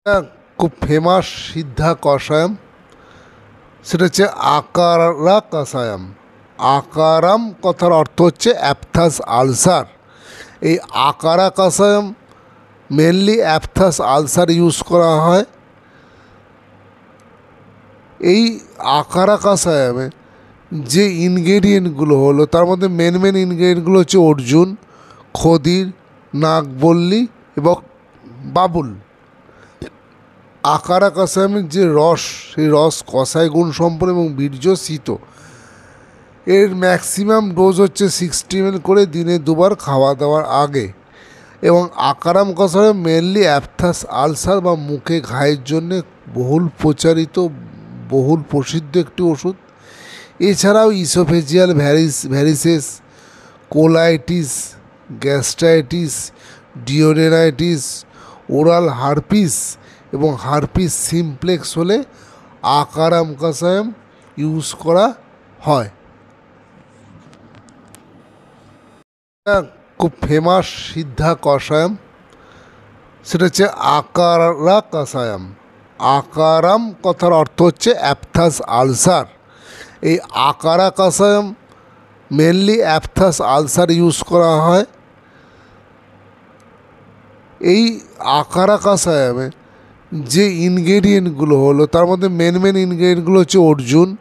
একটা খুব ফেমাস সিদ্ধা কষায়াম, সেটা হচ্ছে আকারা কষায়াম। আকারাম কথার অর্থ হচ্ছে অ্যাপথাস আলসার। এই আকারা কষায়াম মেনলি অ্যাপথাস আলসার ইউজ করা হয়। এই আকারা কষায়ামে যে ইনগ্রেডিয়েন্টগুলো হলো, তার মধ্যে মেন ইনগ্রেডিয়েন্টগুলো হচ্ছে অর্জুন, খদির, নাগবল্লী এবং বাবুল। আকারা কষায়ামের যে রস, সেই রস কষায় গুণ সম্পন্ন এবং বীর্য শীত। এর ম্যাক্সিমাম ডোজ হচ্ছে 60 ml করে দিনে দুবার খাওয়া দাওয়ার আগে। এবং আকারাম কষায়াম মেনলি অ্যাপথাস আলসার বা মুখে ঘায়ের জন্যে বহুল প্রচারিত, বহুল প্রসিদ্ধ একটি ওষুধ। এছাড়াও oesophageal varices, colitis, gastritis, duodenitis, oral herpes এবং হারপিস সিমপ্লেক্স হলে আকারাম কষায়াম ইউজ করা হয়। খুব ফেমাস সিদ্ধা কষায়াম, সেটা হচ্ছে আকারা কষায়াম। আকারাম কথার অর্থ হচ্ছে অ্যাপথাস আলসার। এই আকারা কষায়াম মেনলি অ্যাপথাস আলসার ইউজ করা হয়। এই আকারা কষায়ামে যে ইনগ্রেডিয়েন্টগুলো হলো, তার মধ্যে মেন ইনগ্রেডিয়েন্টগুলো হচ্ছে অর্জুন,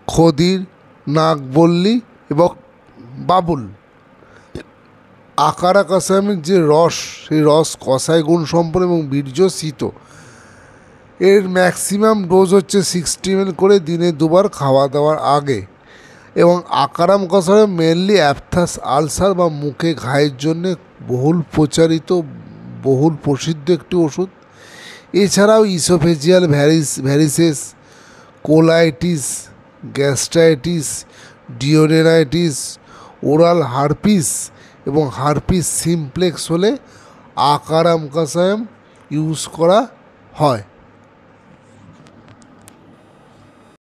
খদির, নাগবল্লী এবং বাবুল। আকারা কষায়ামের যে রস, সেই রস কষায় গুণ সম্পন্ন এবং বীর্য শীত। এর ম্যাক্সিমাম ডোজ হচ্ছে 60 ml করে দিনে দুবার খাওয়া দাওয়ার আগে। এবং আকারাম কষায়াম মেনলি অ্যাপথাস আলসার বা মুখে ঘায়ের জন্যে বহুল প্রচারিত, বহুল প্রসিদ্ধ একটি ওষুধ। এছাড়াও oesophageal varices, colitis, gastritis, duodenitis, oral herpes এবং হারপিস সিমপ্লেক্স হলে আকারাম কষায়াম ইউজ করা হয়।